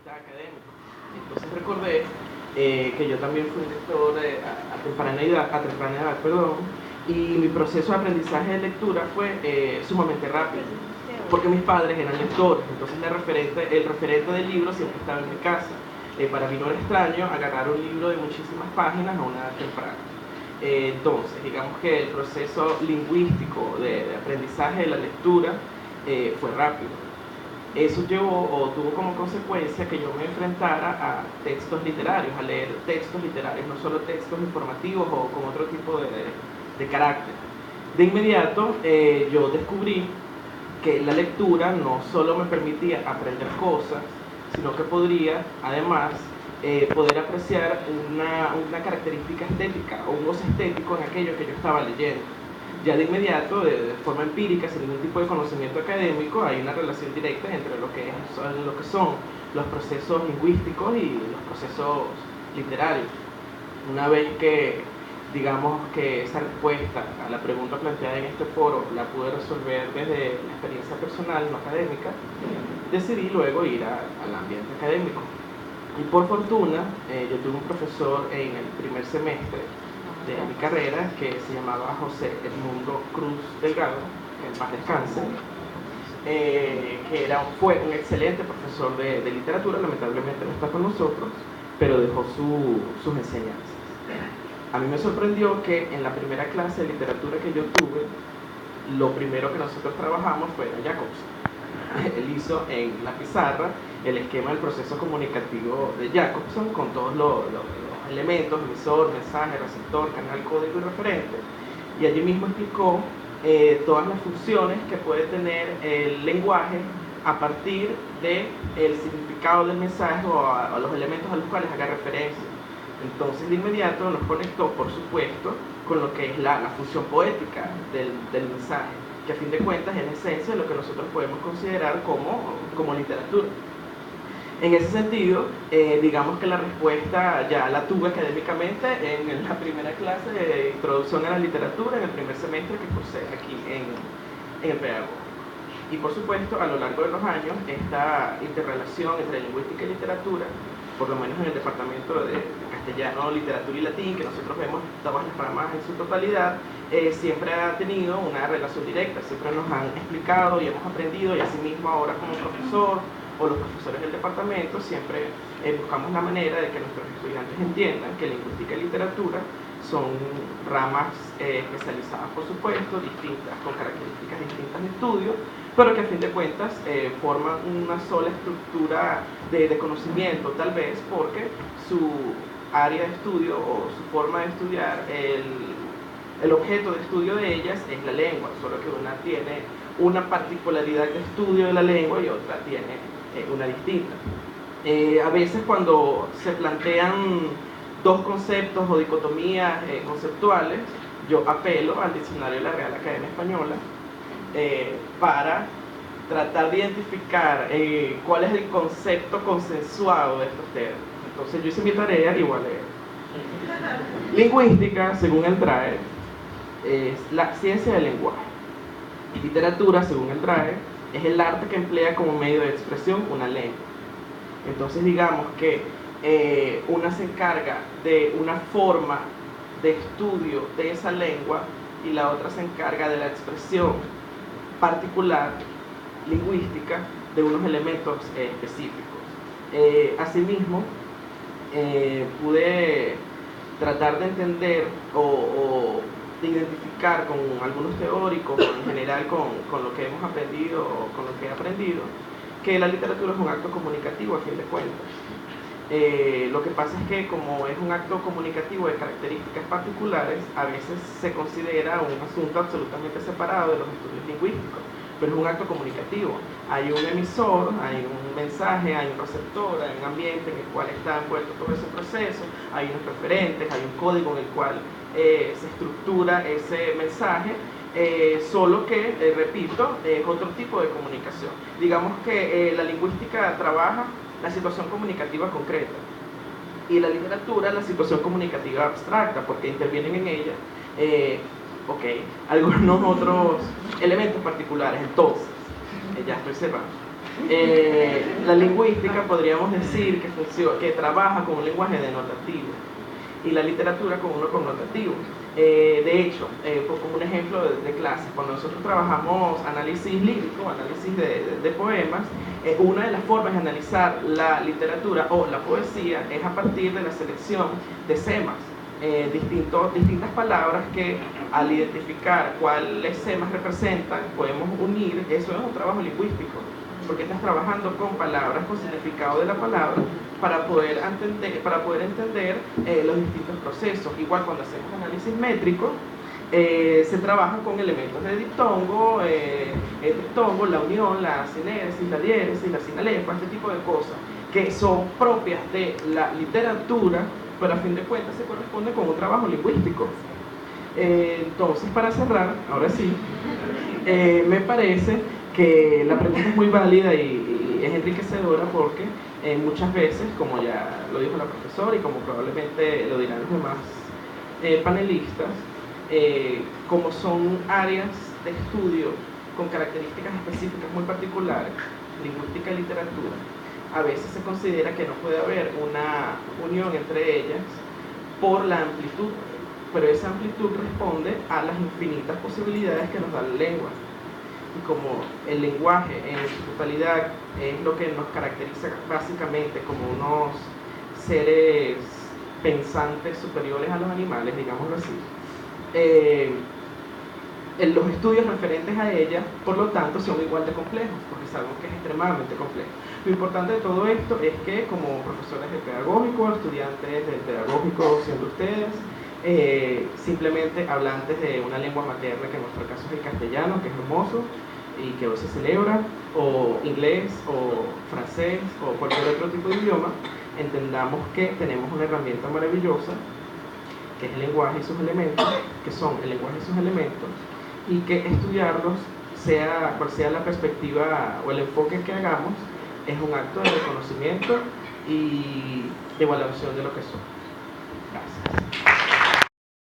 periodista académico. Entonces recordé que yo también fui lector a temprana edad, y mi proceso de aprendizaje de lectura fue sumamente rápido, porque mis padres eran lectores, entonces el referente del libro siempre estaba en mi casa. Para mí no era extraño agarrar un libro de muchísimas páginas a una edad temprana. Entonces, digamos que el proceso lingüístico de aprendizaje de la lectura fue rápido. Eso tuvo como consecuencia que yo me enfrentara a textos literarios, a leer textos literarios, no solo textos informativos o con otro tipo de carácter. De inmediato yo descubrí que la lectura no solo me permitía aprender cosas, sino que podría además poder apreciar una característica estética o un goce estético en aquello que yo estaba leyendo. Ya de inmediato, de forma empírica, sin ningún tipo de conocimiento académico, hay una relación directa entre lo que son los procesos lingüísticos y los procesos literarios. Una vez que, digamos que esa respuesta a la pregunta planteada en este foro la pude resolver desde la experiencia personal, no académica, decidí luego ir al ambiente académico. Y por fortuna, yo tuve un profesor en el primer semestre de mi carrera que se llamaba José Edmundo Cruz Delgado, que en paz descanse, que fue un excelente profesor de literatura. Lamentablemente no está con nosotros, pero dejó sus enseñanzas. A mí me sorprendió que en la primera clase de literatura que yo tuve, lo primero que nosotros trabajamos fue Jacobson. Él hizo en la pizarra el esquema del proceso comunicativo de Jacobson con todos los elementos: emisor, mensaje, receptor, canal, código y referente. Y allí mismo explicó todas las funciones que puede tener el lenguaje a partir del significado del mensaje o a los elementos a los cuales haga referencia. Entonces de inmediato nos conectó, por supuesto, con lo que es la función poética del mensaje, que a fin de cuentas es la esencia de lo que nosotros podemos considerar como literatura. En ese sentido, digamos que la respuesta ya la tuve académicamente en la primera clase de introducción a la literatura, en el primer semestre que cursé aquí en el pedagógico. Y por supuesto, a lo largo de los años, esta interrelación entre lingüística y literatura, por lo menos en el departamento de castellano, literatura y latín, que nosotros vemos todas las ramas en su totalidad, siempre ha tenido una relación directa. Siempre nos han explicado y hemos aprendido, y asimismo ahora como profesor o los profesores del departamento, siempre buscamos la manera de que nuestros estudiantes entiendan que lingüística y literatura son ramas especializadas, por supuesto, distintas, con características distintas de estudio, pero que a fin de cuentas forman una sola estructura de conocimiento, tal vez porque su área de estudio o su forma de estudiar, el objeto de estudio de ellas es la lengua, solo que una tiene una particularidad de estudio de la lengua y otra tiene una distinta. A veces cuando se plantean dos conceptos o dicotomías conceptuales, yo apelo al diccionario de la Real Academia Española para tratar de identificar cuál es el concepto consensuado de estos términos. Entonces yo hice mi tarea y voy a leer. Lingüística, según el TRAE, es la ciencia del lenguaje. Y literatura, según el TRAE, es el arte que emplea como medio de expresión una lengua. Entonces digamos que una se encarga de una forma de estudio de esa lengua y la otra se encarga de la expresión particular, lingüística, de unos elementos específicos. Asimismo, pude tratar de entender o de identificar con algunos teóricos, o en general con lo que hemos aprendido o con lo que he aprendido, que la literatura es un acto comunicativo a fin de cuentas. Lo que pasa es que como es un acto comunicativo de características particulares, a veces se considera un asunto absolutamente separado de los estudios lingüísticos, pero es un acto comunicativo. Hay un emisor, hay un mensaje, hay un receptor, hay un ambiente en el cual está envuelto todo ese proceso, hay unos referentes, hay un código en el cual se estructura ese mensaje, solo que, repito, es otro tipo de comunicación. Digamos que la lingüística trabaja la situación comunicativa concreta y la literatura la situación comunicativa abstracta, porque intervienen en ella algunos otros elementos particulares. Entonces, ya estoy cerrando. La lingüística podríamos decir que trabaja con un lenguaje denotativo y la literatura con uno connotativo. De hecho, como un ejemplo de clase, cuando nosotros trabajamos análisis lírico, análisis de poemas, una de las formas de analizar la literatura o la poesía es a partir de la selección de semas, distintas palabras que al identificar cuáles semas representan podemos unir. Eso es un trabajo lingüístico, porque estás trabajando con palabras, con significado de la palabra, para poder entender los distintos procesos. Igual cuando hacemos análisis métrico, se trabaja con elementos de diptongo, la unión, la sinéresis, la diéresis, la sinalefa, este tipo de cosas que son propias de la literatura, pero a fin de cuentas se corresponde con un trabajo lingüístico. Entonces, para cerrar, ahora sí, me parece que la pregunta es muy válida y es enriquecedora porque muchas veces, como ya lo dijo la profesora y como probablemente lo dirán los demás panelistas, como son áreas de estudio con características específicas muy particulares, lingüística y literatura, a veces se considera que no puede haber una unión entre ellas por la amplitud, pero esa amplitud responde a las infinitas posibilidades que nos da la lengua. Y como el lenguaje en su totalidad es lo que nos caracteriza básicamente como unos seres pensantes superiores a los animales, digámoslo así, los estudios referentes a ella, por lo tanto, son igual de complejos, porque sabemos que es extremadamente complejo. Lo importante de todo esto es que, como profesores de pedagógico, estudiantes del pedagógico siendo ustedes, simplemente hablantes de una lengua materna, que en nuestro caso es el castellano, que es hermoso y que hoy se celebra, o inglés, o francés, o cualquier otro tipo de idioma, entendamos que tenemos una herramienta maravillosa, que es el lenguaje y sus elementos, que son el lenguaje y sus elementos, y que estudiarlos, cual sea la perspectiva o el enfoque que hagamos, es un acto de reconocimiento y de evaluación de lo que son. Gracias.